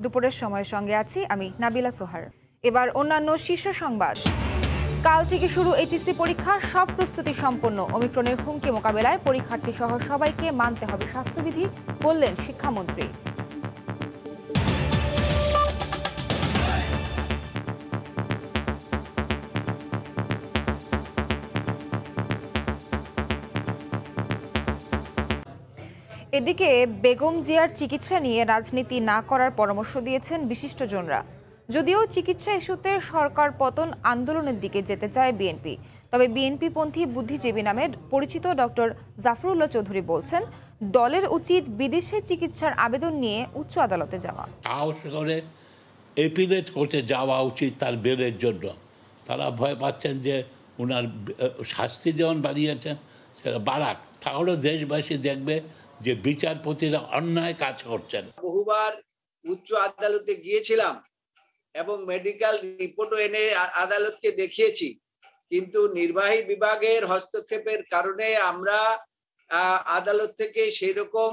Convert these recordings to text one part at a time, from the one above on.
দুপুরের সময়ের সঙ্গে আছি আমি নাবিলা সোহার। এবার অন্যান্য শীর্ষ সংবাদ। কাল থেকে শুরু এইচএসসি পরীক্ষা, সব প্রস্তুতি সম্পন্ন। ওমিক্রনের হুমকি মোকাবেলায় পরীক্ষার্থী সহ সবাইকে মানতে হবে স্বাস্থ্যবিধি, বললেন শিক্ষামন্ত্রী। এদিকে বেগম জিয়ার চিকিৎসা নিয়ে রাজনীতি না করার পরামর্শ দিয়েছেন বিশিষ্টজনরা। যদিও চিকিৎসা ইস্যুতে সরকার পতন আন্দোলনের দিকে যেতে চায় বিএনপি, তবে বিএনপিপন্থী বুদ্ধিজীবী নামে পরিচিত ডক্টর জাফরুল্লাহ চৌধুরী বলছেন, দলের উচিত বিদেশে চিকিৎসার আবেদন নিয়ে উচ্চ আদালতে যাওয়া। সাহস করে এপিলেট করতে যাওয়া উচিত তার বেলের জন্য। তারা ভয় পাচ্ছেন যে ওনার শাস্তি যেমন বাড়িয়েছেন সেটা বাড়াক, তাহলে দেশবাসী দেখবে যে বিচারপতিরা অন্যায় কাজ করছেন। বহুবার উচ্চ আদালতে গিয়েছিলাম এবং মেডিকেল রিপোর্টও এনে আদালতকে দেখিয়েছি, কিন্তু নির্বাহী বিভাগের হস্তক্ষেপের কারণে আমরা আদালত থেকে সেই রকম।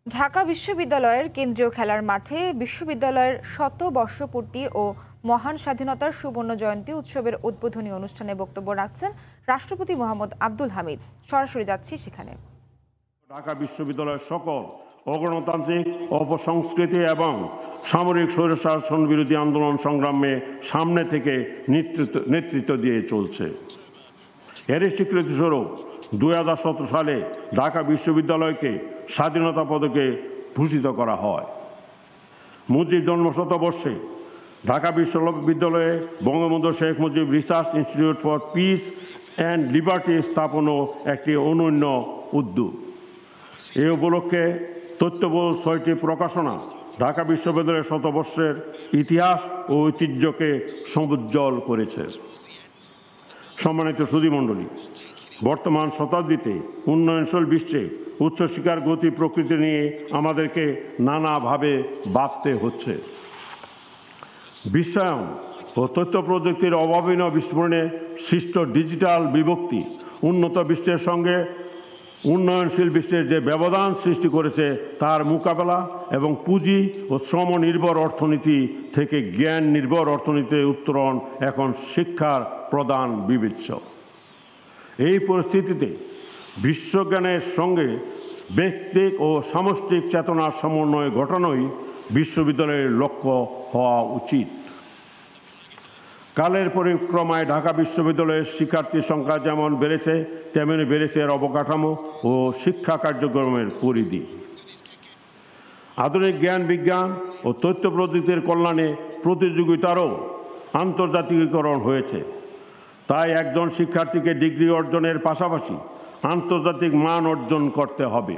ঢাকা বিশ্ববিদ্যালয়ের কেন্দ্রীয় খেলার মাঠে বিশ্ববিদ্যালয়ের শতবর্ষপূর্তি ও মহান স্বাধীনতার সুবর্ণ জয়ন্তী উৎসবের উদ্বোধনী অনুষ্ঠানে বক্তব্য রাখছেন রাষ্ট্রপতি মোহাম্মদ আব্দুল হামিদ। সরাসরি যাচ্ছি সেখানে। ঢাকা বিশ্ববিদ্যালয়ের সকল অগণতান্ত্রিক, অপসংস্কৃতি এবং সামরিক স্বৈরশাসন বিরোধী আন্দোলন সংগ্রামে সামনে থেকে নেতৃত্ব দিয়ে চলছে। এরই স্বীকৃতিস্বরূপ 2017 সালে ঢাকা বিশ্ববিদ্যালয়কে স্বাধীনতা পদকে ভূষিত করা হয়। মুজিব জন্মশতবর্ষে ঢাকা বিশ্ববিদ্যালয়ে Bangabandhu Sheikh Mujib research institute for peace and liberty স্থাপনও একটি অনন্য উদ্যোগ। এই উপলক্ষে তথ্যবহুল 6টি প্রকাশনা ঢাকা বিশ্ববিদ্যালয়ের শতবর্ষের ইতিহাস ও ঐতিহ্যকে সমুজ্জ্বল করেছে। সম্মানিত সুধীমণ্ডলী, বর্তমান শতাব্দীতে উন্নয়নশীল বিশ্বে উচ্চশিক্ষার গতি প্রকৃতি নিয়ে আমাদেরকে নানাভাবে ভাবতে হচ্ছে। বিশ্বায়ন ও তথ্য প্রযুক্তির অভাবনীয় বিস্ফোরণে সৃষ্ট ডিজিটাল বিভক্তি উন্নত বিশ্বের সঙ্গে উন্নয়নশীল বিশ্বের যে ব্যবধান সৃষ্টি করেছে তার মোকাবেলা এবং পুঁজি ও শ্রম নির্ভর অর্থনীতি থেকে জ্ঞান নির্ভর অর্থনীতিতে উত্তরণ এখন শিক্ষার প্রধান বিবেচ্য। এই পরিস্থিতিতে বিশ্বজ্ঞানের সঙ্গে ব্যক্তিক ও সামষ্টিক চেতনার সমন্বয় ঘটানোই বিশ্ববিদ্যালয়ের লক্ষ্য হওয়া উচিত। কালের পরিক্রমায় ঢাকা বিশ্ববিদ্যালয়ের শিক্ষার্থীর সংখ্যা যেমন বেড়েছে, তেমনি বেড়েছে এর অবকাঠামো ও শিক্ষা কার্যক্রমের পরিধি। আধুনিক জ্ঞান বিজ্ঞান ও তথ্য প্রযুক্তির কল্যাণে প্রতিযোগিতারও আন্তর্জাতিকীকরণ হয়েছে। তাই একজন শিক্ষার্থীকে ডিগ্রি অর্জনের পাশাপাশি আন্তর্জাতিক মান অর্জন করতে হবে।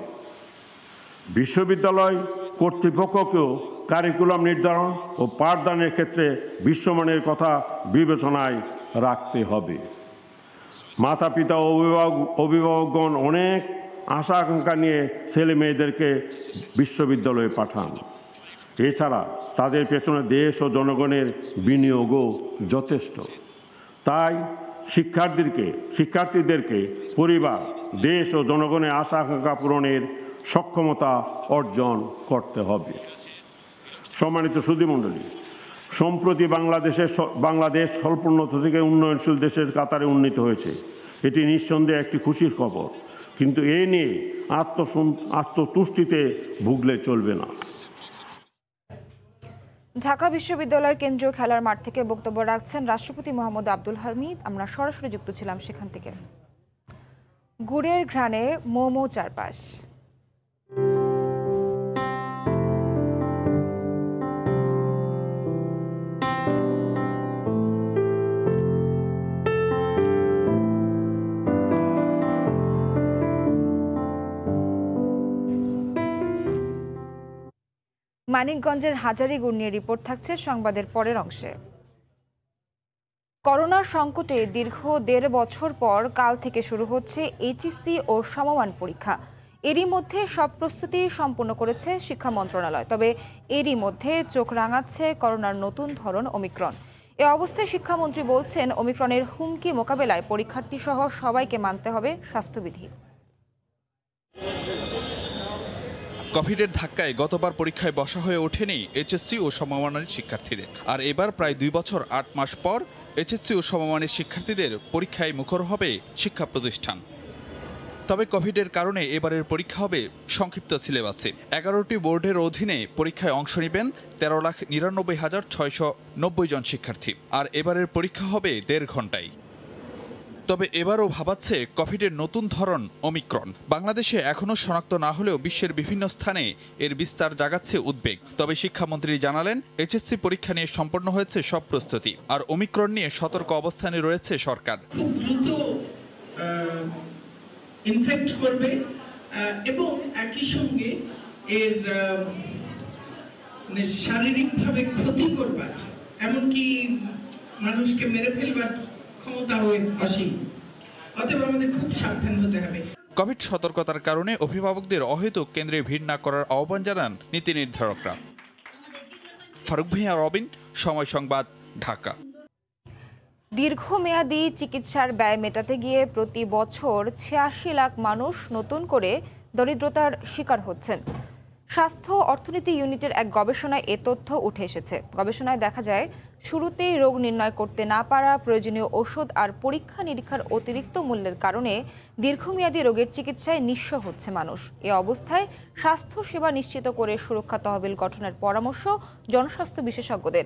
বিশ্ববিদ্যালয় কর্তৃপক্ষকেও কারিকুলাম নির্ধারণ ও পাঠদানের ক্ষেত্রে বিশ্বমানের কথা বিবেচনায় রাখতে হবে। মাতা পিতা ও অভিভাবকগণ অনেক আশা আকাঙ্ক্ষা নিয়ে ছেলে মেয়েদেরকে বিশ্ববিদ্যালয়ে পাঠান। এছাড়া তাদের পেছনে দেশ ও জনগণের বিনিয়োগও যথেষ্ট। তাই শিক্ষার্থীদেরকে পরিবার, দেশ ও জনগণের আশা আকাঙ্ক্ষা পূরণের সক্ষমতা অর্জন করতে হবে। সম্মানিত সুধীমণ্ডলী, সম্প্রতি বাংলাদেশ স্বল্পোন্নত থেকে উন্নয়নশীল দেশের কাতারে উন্নীত হয়েছে। এটি নিঃসন্দেহে একটি খুশির খবর, কিন্তু এ নিয়ে আত্মতুষ্টিতে ভুগলে চলবে না। ঢাকা বিশ্ববিদ্যালয়ের কেন্দ্রীয় খেলার মাঠ থেকে বক্তব্য রাখছেন রাষ্ট্রপতি মোহাম্মদ আব্দুল হামিদ। আমরা সরাসরি যুক্ত ছিলাম সেখান থেকে। গুড়ের ঘ্রাণে মোমো চারপাশ। মানিকগঞ্জের হাজারীগুড় নিয়ে রিপোর্ট থাকছে সংবাদের পরের অংশে। করোনার সংকটে দীর্ঘ 1.5 বছর পর কাল থেকে শুরু হচ্ছে এইচএসসি ও সমমান পরীক্ষা। এরই মধ্যে সব প্রস্তুতি সম্পন্ন করেছে শিক্ষা মন্ত্রণালয়, তবে এরই মধ্যে চোখ রাঙাচ্ছে করোনার নতুন ধরন ওমিক্রন। এ অবস্থায় শিক্ষামন্ত্রী বলছেন, ওমিক্রনের হুমকি মোকাবেলায় পরীক্ষার্থী সহ সবাইকে মানতে হবে স্বাস্থ্যবিধি। কোভিডের ধাক্কায় গতবার পরীক্ষায় বসা হয়ে ওঠেনি এইচএসসি ও সমমানের শিক্ষার্থীদের, আর এবার প্রায় 2 বছর 8 মাস পর এইচএসসি ও সমমানের শিক্ষার্থীদের পরীক্ষায় মুখর হবে শিক্ষা প্রতিষ্ঠান। তবে কোভিডের কারণে এবারের পরীক্ষা হবে সংক্ষিপ্ত সিলেবাসে। 11টি বোর্ডের অধীনে পরীক্ষায় অংশ নেবেন 13,99,690 জন শিক্ষার্থী, আর এবারের পরীক্ষা হবে 1.5 ঘন্টায়। তবে এবারও ভাবাচ্ছে কোভিডের নতুন ধরন ওমিক্রন। বাংলাদেশে এখনও শনাক্ত না হলেও বিশ্বের বিভিন্ন স্থানে এর বিস্তার জাগাচ্ছে উদ্বেগ। তবে শিক্ষামন্ত্রী জানালেন, এইচএসসি পরীক্ষা নিয়ে সম্পন্ন হয়েছে সব প্রস্তুতি, আর ওমিক্রন নিয়ে সতর্ক অবস্থানে রয়েছে সরকার। খুব দ্রুত ইনফেক্ট করবে এবং একই সঙ্গে এর শারীরিকভাবে ক্ষতি করবার, এমনকি মানুষকে মেরে ফেলবার ক্ষমতা হয়ে অসীম। অতএব আমাদের খুব সাবধান হতে হবে। কোভিড সতর্কতার কারণে অভিভাবকদের অহেতুক কেন্দ্রে ভিড় না করার আহ্বান জানান নীতি নির্ধারকরা। ফারুক ভূঁইয়া, রবিন, সময় সংবাদ, ঢাকা। দীর্ঘমেয়াদী চিকিৎসার ব্যয় মেটাতে গিয়ে প্রতি বছর ৮৬ লাখ মানুষ নতুন করে দরিদ্রতার শিকার হচ্ছেন। স্বাস্থ্য অর্থনীতি ইউনিটের এক গবেষণায় এ তথ্য উঠে এসেছে। গবেষণায় দেখা যায়, শুরুতেই রোগ নির্ণয় করতে না পারা, প্রয়োজনীয় ওষুধ আর পরীক্ষা নিরীক্ষার অতিরিক্ত মূল্যের কারণে দীর্ঘমেয়াদী রোগের চিকিৎসায় নিঃস্ব হচ্ছে মানুষ। এ অবস্থায় স্বাস্থ্যসেবা নিশ্চিত করে সুরক্ষা তহবিল গঠনের পরামর্শ জনস্বাস্থ্য বিশেষজ্ঞদের।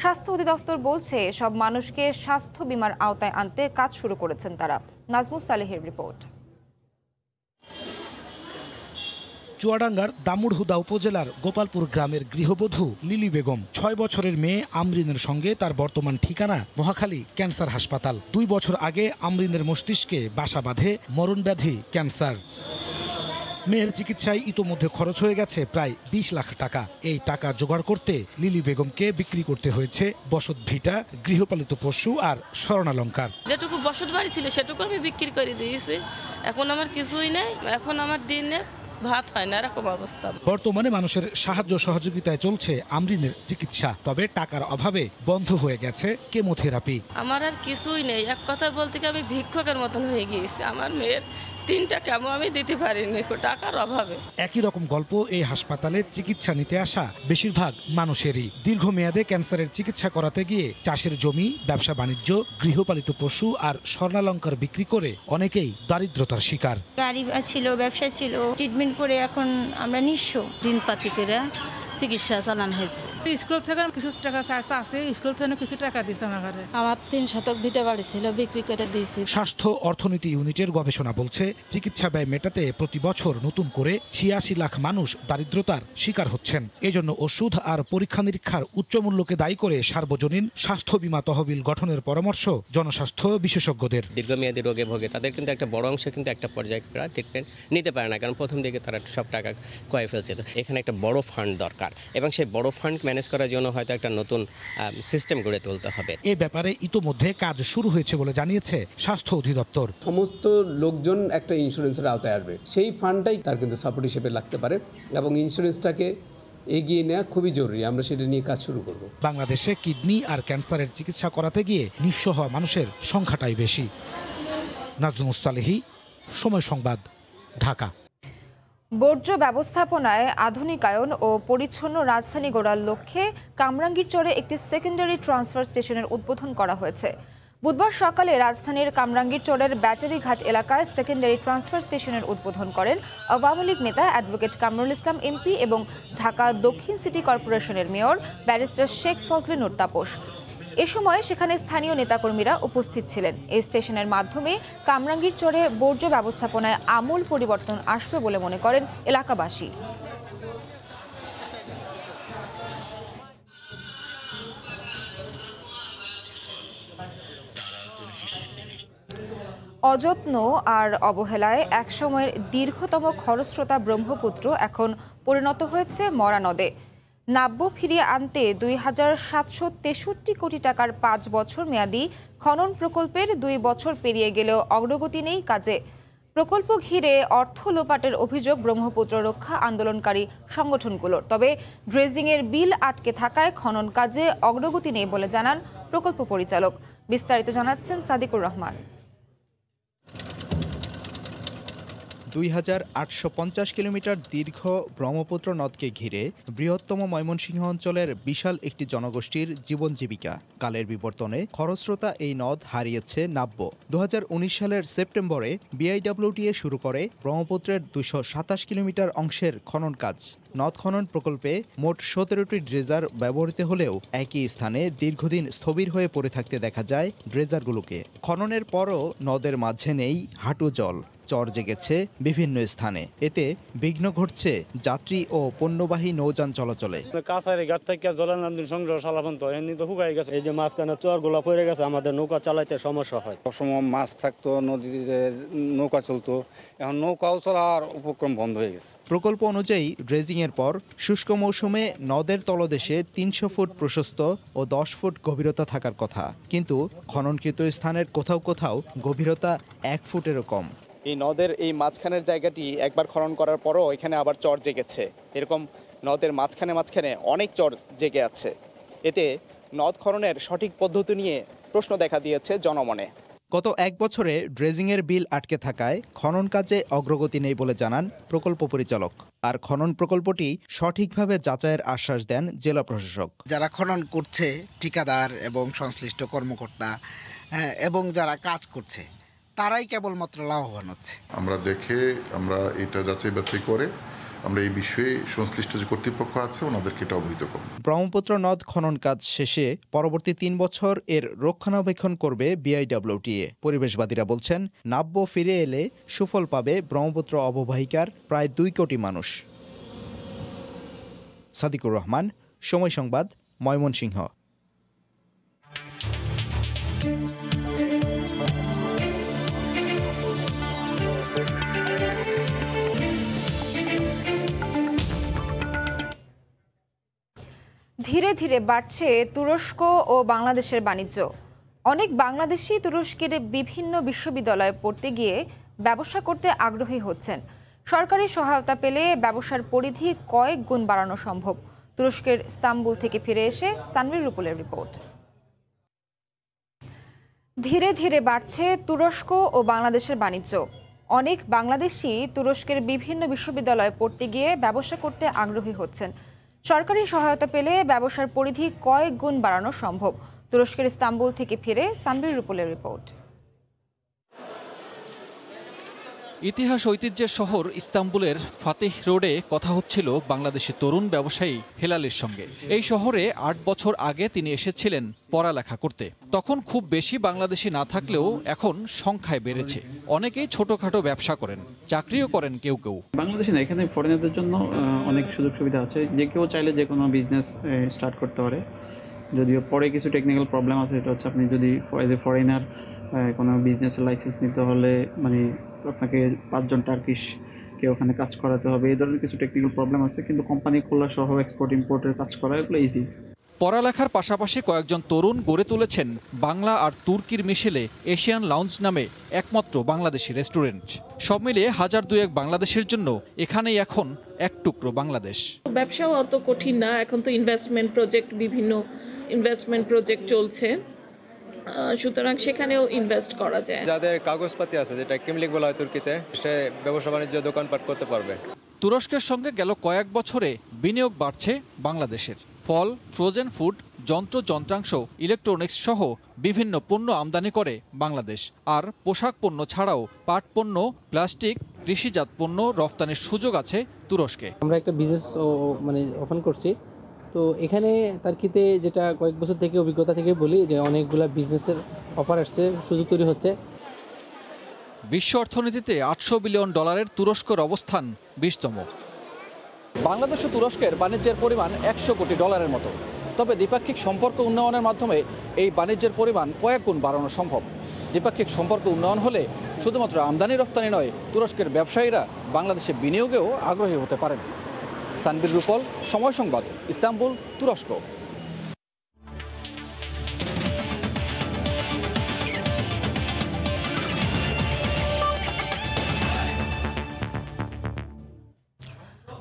স্বাস্থ্য অধিদপ্তর বলছে, সব মানুষকে স্বাস্থ্য বীমার আওতায় আনতে কাজ শুরু করেছেন তারা। নাজমুস সালেহের রিপোর্ট। চুয়াডাঙ্গার দামুড়হুদা উপজেলার গোপালপুর গ্রামের গৃহবধূ লিলি বেগম 6 বছরের মেয়ে আমরিনের সঙ্গে তার বর্তমান ঠিকানা মহাখালী ক্যান্সার হাসপাতাল। 2 বছর আগে আমরিনের মস্তিষ্কে বাসা বাঁধে মরণব্যাধি ক্যান্সার। মেয়ের চিকিৎসায় ইতোমধ্যে খরচ হয়ে গেছে প্রায় 20 লাখ টাকা। এই টাকা জোগাড় করতে লিলি বেগমকে বিক্রি করতে হয়েছে বসত ভিটা, গৃহপালিত পশু আর স্বর্ণালংকার। যেটুকু বসত বাড়ি ছিল সেটুকু আমি বিক্রি করে দিয়েছি। এখন আমার কিছুই নেই, এখন আমার দিনে ভাত হয় না, এরকম অবস্থা। বর্তমানে মানুষের সাহায্য সহযোগিতায় চলছে আমরিনের চিকিৎসা, তবে টাকার অভাবে বন্ধ হয়ে গেছে কেমোথেরাপি। আমার আর কিছুই নেই, এক কথা বলতে কি আমি ভিক্ষুকের মতন হয়ে গিয়েছি। আমার মেয়ের 3টা কেমো আমি দিতে পারিনি টাকার অভাবে। একই রকম গল্প এই হাসপাতালে চিকিৎসা নিতে আসা বেশিরভাগ মানুষেরই। দীর্ঘমেয়াদে ক্যান্সারের চিকিৎসা করাতে গিয়ে চাষের জমি, ব্যবসা বাণিজ্য, গৃহপালিত পশু আর স্বর্ণালংকার বিক্রি করে অনেকেই দারিদ্রতার শিকার। গাড়ি ছিল, ব্যবসা ছিল, ট্রিটমেন্ট করে এখন আমরা নিঃস্ব। ঋণপাতি করে চিকিৎসা চালানো হয়েছে। স্কুল থেকে কিছু টাকা আছে, স্কুল থেকে কিছু টাকা দিচ্ছে আমার 3 শতক ভিটা বাড়ি ছিল, বিক্রি করে দিয়েছি। স্বাস্থ্য অর্থনীতি ইউনিটের গবেষণা বলছে, চিকিৎসা ব্যয় মেটাতে প্রতি বছর নতুন করে ৮৬ লাখ মানুষ দারিদ্রতার শিকার হচ্ছেন। এজন্য ওষুধ আর পরীক্ষা নিরীক্ষার উচ্চ মূল্যকে দায়ী করে সার্বজনীন স্বাস্থ্য বীমা তহবিল গঠনের পরামর্শ জনস্বাস্থ্য বিশেষজ্ঞদের। দীর্ঘমেয়াদী রোগে ভোগে তাদের কিন্তু একটা বড় অংশ কিন্তু একটা পর্যায়ে ট্রিটমেন্ট নিতে পারে না, কারণ প্রথম দিকে তারা সব টাকা কয়ে ফেলছে। তো এখানে একটা বড় ফান্ড দরকার এবং সেই বড় ফান্ড ম্যানেজ করার জন্য হয়তো একটা নতুন সিস্টেম গড়ে তুলতে হবে। এই ব্যাপারে ইতোমধ্যে কাজ শুরু হয়েছে বলে জানিয়েছে স্বাস্থ্য অধিদপ্তর। সমস্ত লোকজন একটা ইন্স্যুরেন্সের আওতায় আসবে, সেই ফান্ডটাই তার কিন্তু সাপোর্ট হিসেবে লাগতে পারে এবং ইন্স্যুরেন্সটাকে এগিয়ে নেওয়া খুবই জরুরি। আমরা সেটা নিয়ে কাজ শুরু করব। বাংলাদেশে কিডনি আর ক্যান্সারের চিকিৎসা করাতে গিয়ে নিঃস্ব হওয়া মানুষের সংখ্যাটাই বেশি। নাজমুস সালেহী, সময় সংবাদ, ঢাকা। বর্জ্য ব্যবস্থাপনায় আধুনিকায়ন ও পরিচ্ছন্ন রাজধানী গড়ার লক্ষ্যে কামরাঙ্গীরচরে একটি সেকেন্ডারি ট্রান্সফার স্টেশনের উদ্বোধন করা হয়েছে। বুধবার সকালে রাজধানীর কামরাঙ্গীরচরের ব্যাটারিঘাট এলাকায় সেকেন্ডারি ট্রান্সফার স্টেশনের উদ্বোধন করেন আওয়ামী লীগ নেতা অ্যাডভোকেট কামরুল ইসলাম এমপি এবং ঢাকা দক্ষিণ সিটি কর্পোরেশনের মেয়র ব্যারিস্টার শেখ ফজলে নূর তাপস। এ সময় সেখানে স্থানীয় নেতাকর্মীরা উপস্থিত ছিলেন। এই স্টেশনের মাধ্যমে কামরাঙ্গীরচরে বর্জ্য ব্যবস্থাপনায় আমূল পরিবর্তন আসবে বলে মনে করেন এলাকাবাসী। অযত্ন আর অবহেলায় একসময়ের দীর্ঘতম খরস্রোতা ব্রহ্মপুত্র এখন পরিণত হয়েছে মরা নদে। নাব্য ফিরিয়ে আনতে ২,৭৬৩ কোটি টাকার ৫ বছর মেয়াদী খনন প্রকল্পের ২ বছর পেরিয়ে গেলেও অগ্রগতি নেই কাজে। প্রকল্প ঘিরে অর্থ লোপাটের অভিযোগ ব্রহ্মপুত্র রক্ষা আন্দোলনকারী সংগঠনগুলোর। তবে ড্রেজিংয়ের বিল আটকে থাকায় খনন কাজে অগ্রগতি নেই বলে জানান প্রকল্প পরিচালক। বিস্তারিত জানাচ্ছেন সাদিকুর রহমান। 2850 কিলোমিটার দীর্ঘ ব্রহ্মপুত্র নদকে ঘিরে বৃহত্তম ময়মনসিংহ অঞ্চলের বিশাল একটি জনগোষ্ঠীর জীবন জীবিকা। কালের বিবর্তনে খরস্রোতা এই নদ হারিয়েছে নাব্য। 2019 সালের সেপ্টেম্বরে বিআইডব্লিউটিএ শুরু করে ব্রহ্মপুত্রের 227 কিলোমিটার অংশের খনন কাজ। নদ খনন প্রকল্পে মোট 17টি ড্রেজার ব্যবহৃত হলেও একই স্থানে দীর্ঘদিন স্থবির হয়ে পড়ে থাকতে দেখা যায় ড্রেজারগুলোকে। খননের পরও নদের মাঝে নেই হাঁটু জল, চর জেগেছে বিভিন্ন স্থানে। এতে বিঘ্ন ঘটছে যাত্রী ও পণ্যবাহী নৌযান চলাচলে। কাছারি ঘাট থেকে জলানন্দিন সংগ্রহ সালাবন্ত এমনি তো হুগাই গেছে। এই যে মাঝখানে চরগুলো পড়ে গেছে, আমাদের নৌকা চালাইতে সমস্যা হয়। সবসময় মাছ থাকতো, নদীতে নৌকা চলতো, এখন নৌকাও চলার উপক্রম বন্ধ হয়ে গেছে। প্রকল্প অনুযায়ী ড্রেজিংয়ের পর শুষ্ক মৌসুমে নদের তলদেশে 300 ফুট প্রশস্ত ও 10 ফুট গভীরতা থাকার কথা, কিন্তু খননকৃত স্থানের কোথাও কোথাও গভীরতা 1 ফুটেরও কম। এই নদের এই মাঝখানের জায়গাটি একবার খনন করার পরও এখানে আবার চর জেগেছে। এরকম নদের মাঝখানে অনেক চর জেগে আছে। এতে নদ খননের সঠিক পদ্ধতি নিয়ে প্রশ্ন দেখা দিয়েছে জনমনে। গত 1 বছরে ড্রেজিংয়ের বিল আটকে থাকায় খনন কাজে অগ্রগতি নেই বলে জানান প্রকল্প পরিচালক। আর খনন প্রকল্পটি সঠিকভাবে যাচাইয়ের আশ্বাস দেন জেলা প্রশাসক। যারা খনন করছে, ঠিকাদার এবং সংশ্লিষ্ট কর্মকর্তা এবং যারা কাজ করছে, তারাই কেবলমাত্র লাভবান হচ্ছে। আমরা এটা যাচাই বাছাই করে আমরা এই বিষয়ে সংশ্লিষ্ট যে কর্তৃপক্ষ আছে ওনাদেরকে এটা অবহিত করব। ব্রহ্মপুত্র নদ খনন কাজ শেষে পরবর্তী 3 বছর এর রক্ষণাবেক্ষণ করবে বিআইডব্লিউটিএ। পরিবেশবাদীরা বলছেন, নাব্য ফিরে এলে সুফল পাবে ব্রহ্মপুত্র অববাহিকার প্রায় 2 কোটি মানুষ। সাদিকুর রহমান, সময় সংবাদ, ময়মনসিংহ। ধীরে ধীরে বাড়ছে তুরস্ক ও বাংলাদেশের বাণিজ্য। অনেক বাংলাদেশি তুরস্কের বিভিন্ন বিশ্ববিদ্যালয়ে পড়তে গিয়ে ব্যবসা করতে আগ্রহী হচ্ছেন। সরকারি সহায়তা পেলে ব্যবসার পরিধি কয়েক গুণ বাড়ানো সম্ভব। তুরস্কের ইস্তাম্বুল থেকে ফিরে এসে সানভীর রুপুলের রিপোর্ট। ধীরে ধীরে বাড়ছে তুরস্ক ও বাংলাদেশের বাণিজ্য। অনেক বাংলাদেশি তুরস্কের বিভিন্ন বিশ্ববিদ্যালয়ে পড়তে গিয়ে ব্যবসা করতে আগ্রহী হচ্ছেন। সরকারি সহায়তা পেলে ব্যবসার পরিধি কয়েক গুণ বাড়ানো সম্ভব। তুরস্কের ইস্তাম্বুল থেকে ফিরে সানভীর রুপুলের রিপোর্ট। ইতিহাস ঐতিহ্যের শহর ইস্তাম্বুলের ফাতিহ রোডে কথা হচ্ছিল বাংলাদেশি তরুণ ব্যবসায়ী হেলালের সঙ্গে। এই শহরে 8 বছর আগে তিনি এসেছিলেন পড়ালেখা করতে। তখন খুব বেশি বাংলাদেশি না থাকলেও এখন সংখ্যায় বেড়েছে। অনেকেই ছোটখাটো ব্যবসা করেন, চাকরিও করেন কেউ কেউ। বাংলাদেশি না, এখানে ফরেনারদের জন্য অনেক সুযোগ সুবিধা আছে। যে কেউ চাইলে যে কোনো বিজনেস স্টার্ট করতে পারে। যদিও পরে কিছু টেকনিক্যাল প্রবলেম আছে, সেটা হচ্ছে আপনি যদি এজ এ ফরেনার কোনো বিজনেসের লাইসেন্স নিতে হলে মানে আপনাকে 5 জন টার্কিশ কে ওখানে কাজ করাতে হবে। এই ধরনের কিছু টেকনিক্যাল প্রবলেম আছে, কিন্তু কোম্পানি খোলা সহ এক্সপোর্ট ইম্পোর্টের কাজ করা এগুলো ইজি। পড়ালেখার পাশাপাশি কয়েকজন তরুণ গড়ে তুলেছেন বাংলা আর তুর্কির মিশেলে এশিয়ান লাউঞ্জ নামে একমাত্র বাংলাদেশি রেস্টুরেন্ট। সব মিলিয়ে 1000-2 বাংলাদেশের জন্য এখানেই এখন এক টুকরো বাংলাদেশ। ব্যবসাও অত কঠিন না, এখন তো বিভিন্ন ইনভেস্টমেন্ট প্রজেক্ট চলছে, সুতরাং সেখানেও ইনভেস্ট করা যায়। যাদের কাগজপাতি আছে, যেটা কিমলিক বলা হয় তুর্কিতে, সে ব্যবসা বাণিজ্য দোকানপাট করতে পারবে। তুরস্কের সঙ্গে গেল কয়েক বছরে বিনিয়োগ বাড়ছে বাংলাদেশের। ফল, ফ্রোজেন ফুড, যন্ত্রাংশ, ইলেকট্রনিক্স সহ বিভিন্ন পণ্য আমদানি করে বাংলাদেশ। আর পোশাক পণ্য ছাড়াও পাট পণ্য, প্লাস্টিক, কৃষিজাত পণ্য রফতানির সুযোগ আছে তুরস্কে। আমরা একটা বিজনেস ওপেন করছি, তো এখানে তার্কিতে যেটা কয়েক বছর থেকে অভিজ্ঞতা থেকে বলি যে অনেকগুলা বিজনেসের অফার আসছে, সুযোগ তৈরি হচ্ছে। বিশ্ব অর্থনীতিতে $800 বিলিয়ন তুরস্কের অবস্থান 20তম। বাংলাদেশ ও তুরস্কের বাণিজ্যের পরিমাণ $100 কোটি মতো। তবে দ্বিপাক্ষিক সম্পর্ক উন্নয়নের মাধ্যমে এই বাণিজ্যের পরিমাণ কয়েক গুণ বাড়ানো সম্ভব। দ্বিপাক্ষিক সম্পর্ক উন্নয়ন হলে শুধুমাত্র আমদানি রফতানি নয়, তুরস্কের ব্যবসায়ীরা বাংলাদেশে বিনিয়োগেও আগ্রহী হতে পারেন। সানভীর রুপল, সময় সংবাদ, ইস্তাম্বুল, তুরস্ক।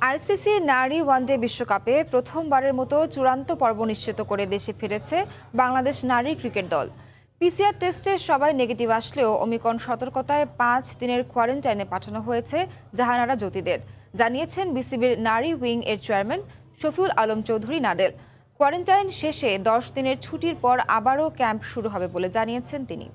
আইসিসি নারী ওয়ানডে বিশ্বকাপে প্রথমবারের মতো চূড়ান্ত পর্ব নিশ্চিত করে দেশে ফিরেছে বাংলাদেশ নারী ক্রিকেট দল। পিসিআর টেস্টে সবাই নেগেটিভ আসলেও ওমিক্রন সতর্কতায় 5 দিনের কোয়ারেন্টাইনে পাঠানো হয়েছে জাহানারা জ্যোতিদের, জানিয়েছেন বিসিবির নারী উইং এর চেয়ারম্যান শফিউল আলম চৌধুরী নাদেল। কোয়ারেন্টাইন শেষে 10 দিনের ছুটির পর আবারও ক্যাম্প শুরু হবে বলে জানিয়েছেন তিনি।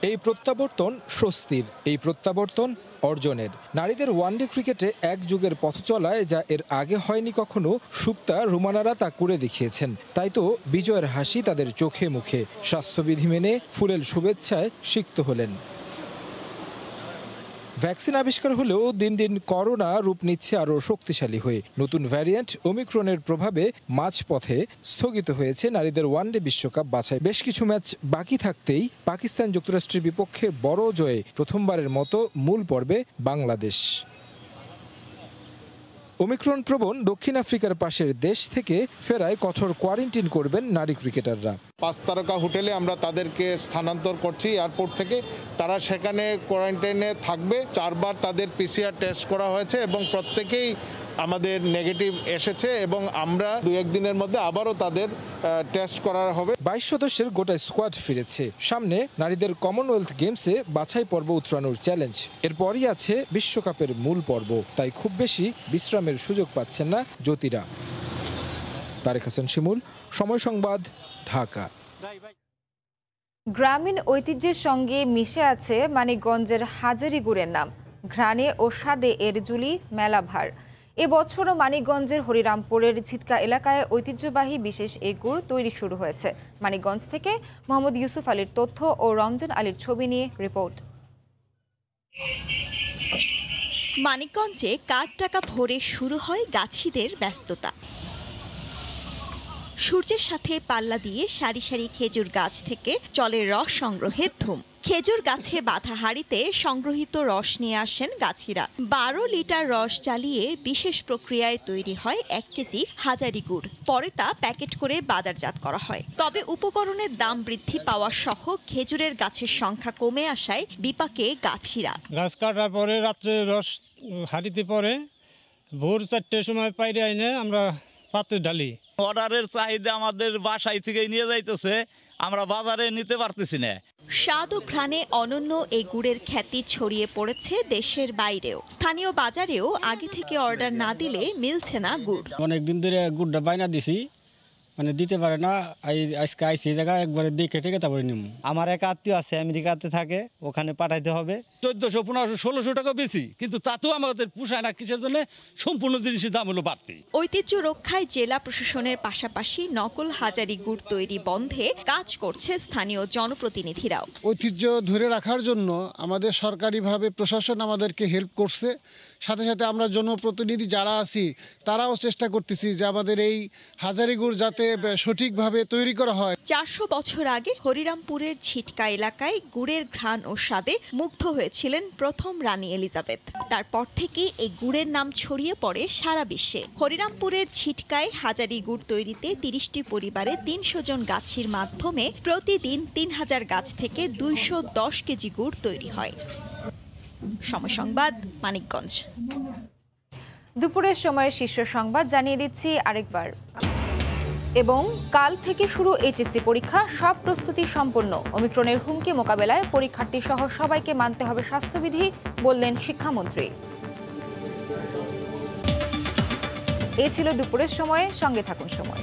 এই প্রত্যাবর্তন স্বস্তির, এই প্রত্যাবর্তন অর্জনের। নারীদের ওয়ানডে ক্রিকেটে এক যুগের পথ চলায় যা এর আগে হয়নি কখনো, সুপ্তা রুমানারা তা করে দেখিয়েছেন। তাই তো বিজয়ের হাসি তাদের চোখে মুখে। স্বাস্থ্যবিধি মেনে ফুলেল শুভেচ্ছায় সিক্ত হলেন। ভ্যাকসিন আবিষ্কার হলেও দিন দিন করোনা রূপ নিচ্ছে আরও শক্তিশালী হয়ে। নতুন ভ্যারিয়েন্ট ওমিক্রনের প্রভাবে মাঝপথে স্থগিত হয়েছে নারীদের ওয়ানডে বিশ্বকাপ বাছাই। বেশ কিছু ম্যাচ বাকি থাকতেই পাকিস্তান যুক্তরাষ্ট্রের বিপক্ষে বড় জয়ে প্রথমবারের মতো মূল পর্বে বাংলাদেশ। ওমিক্রন প্রবণ দক্ষিণ আফ্রিকার পাশের দেশ থেকে ফেরায় কঠোর কোয়ারেন্টিন করবেন নারী ক্রিকেটাররা। 5 তারকা হোটেলে আমরা তাদেরকে স্থানান্তর করছি এয়ারপোর্ট থেকে। তারা সেখানে কোয়ারেন্টাইনে থাকবে। 4 বার তাদের পিসিআর টেস্ট করা হয়েছে এবং প্রত্যেকেই আমাদের নেগেটিভ এসেছে এবং আমরা 2-1 দিনের মধ্যে আবারও তাদের টেস্ট করা হবে। 22 সদস্যের গোটা স্কোয়াড ফিরেছে। সামনে নারীদের কমনওয়েলথ গেমসে বাছাই পর্ব উতরানোর চ্যালেঞ্জ। এরপরই আছে বিশ্বকাপের মূল পর্ব, তাই খুব বেশি বিশ্রামের সুযোগ পাচ্ছেন না জ্যোতিরা। তারেক হাসান শিমুল, সময় সংবাদ, ঢাকা। গ্রামীণ ঐতিহ্যের সঙ্গে মিশে আছে মানিকগঞ্জের হাজারি গুড়ের নাম। ঘ্রাণে ও স্বাদে এর জুলি মেলাভার। এবছরও মানিকগঞ্জের হরিরামপুরের ঝিটকা এলাকায় ঐতিহ্যবাহী বিশেষ এই গুড় তৈরি শুরু হয়েছে। মানিকগঞ্জ থেকে মোহাম্মদ ইউসুফ আলীর তথ্য ও রমজান আলীর ছবি নিয়ে রিপোর্ট। মানিকগঞ্জে কাঠ টাকা ভোরে শুরু হয় গাছিদের ব্যস্ততা। সূর্যের সাথে পাল্লা দিয়ে সারি সারি খেজুর গাছ থেকে চলে রস সংগ্রহের ধুম। খেজুর গাছে বাঁধা হাঁড়িতে সংগ্রহিত রস নিয়ে আসেন গাছিরা। 12 লিটার রস জ্বালিয়ে বিশেষ প্রক্রিয়ায় তৈরি হয় 1 কেজি হাজারি গুড়। পরে তা প্যাকেট করে বাজারজাত করা হয়। তবে উপকরণের দাম বৃদ্ধি পাওয়া সহ খেজুরের গাছের সংখ্যা কমে আসায় বিপাকে গাছিরা। গাছ কাটার পরে রাত্রে রস হাঁড়িতে পরে ভোর 4টের সময় পাইরে আইনে আমরা পাত্রে ঢালি। অর্ডারের চাহিদা আমাদের বাসায় থেকে নিয়ে যাইতেছে, আমরা বাজারে নিতে পারতেছি না। স্বাদ ও ঘ্রাণে অনন্য এই গুড়ের খ্যাতি ছড়িয়ে পড়েছে দেশের বাইরেও। স্থানীয় বাজারেও আগে থেকে অর্ডার না দিলে মিলছে না গুড়। অনেকদিন ধরে গুড়টা বাইনা দিছি, মানে দিতে পারে না। আজকে আইসি এই জায়গায় একবারে দেখে টেকে তারপরে নিম। আমার এক আত্মীয় আছে আমেরিকাতে থাকে, ওখানে পাঠাইতে হবে। 1400, 1500, 1600 টাকা বেশি, কিন্তু তাতেও আমাদের পোষায় না। কিসের জন্য? সম্পূর্ণ জিনিসের দাম হলো বাড়তি। ঐতিহ্য রক্ষায় জেলা প্রশাসনের পাশাপাশি নকল হাজারি গুড় তৈরি বন্ধে কাজ করছে স্থানীয় জনপ্রতিনিধিরাও। ঐতিহ্য ধরে রাখার জন্য আমাদের সরকারিভাবে প্রশাসন আমাদেরকে হেল্প করছে। সাথে সাথে আমরা জনপ্রতিনিধি যারা আছি তারাও চেষ্টা করতেছি যে আমাদের এই হাজারি গুড় যাতে সঠিকভাবে তৈরি করা হয়। 400 বছর আগে হরিরামপুরের ঝিটকা এলাকায় গুড়ের ঘ্রাণ ও স্বাদে মুগ্ধ হয়েছিলেন প্রথম রানী এলিজাবেথ। তারপর থেকে এই গুড়ের নাম ছড়িয়ে পড়ে সারা বিশ্বে। হরিরামপুরের ঝিটকায় হাজারি গুড় তৈরিতে 30টি পরিবারে 300 জন গাছির মাধ্যমে প্রতিদিন 3000 গাছ থেকে 210 কেজি গুড় তৈরি হয়। সময় সংবাদ, মানিকগঞ্জ। দুপুরের সময়ের শীর্ষ সংবাদ জানিয়ে দিচ্ছি আরেকবার। এবং কাল থেকে শুরু এইচএসসি পরীক্ষা, সব প্রস্তুতি সম্পন্ন। ওমিক্রনের হুমকি মোকাবেলায় পরীক্ষার্থী সহ সবাইকে মানতে হবে স্বাস্থ্যবিধি, বললেন শিক্ষামন্ত্রী। এই ছিল দুপুরের সময়ে, সঙ্গে থাকুন সময়।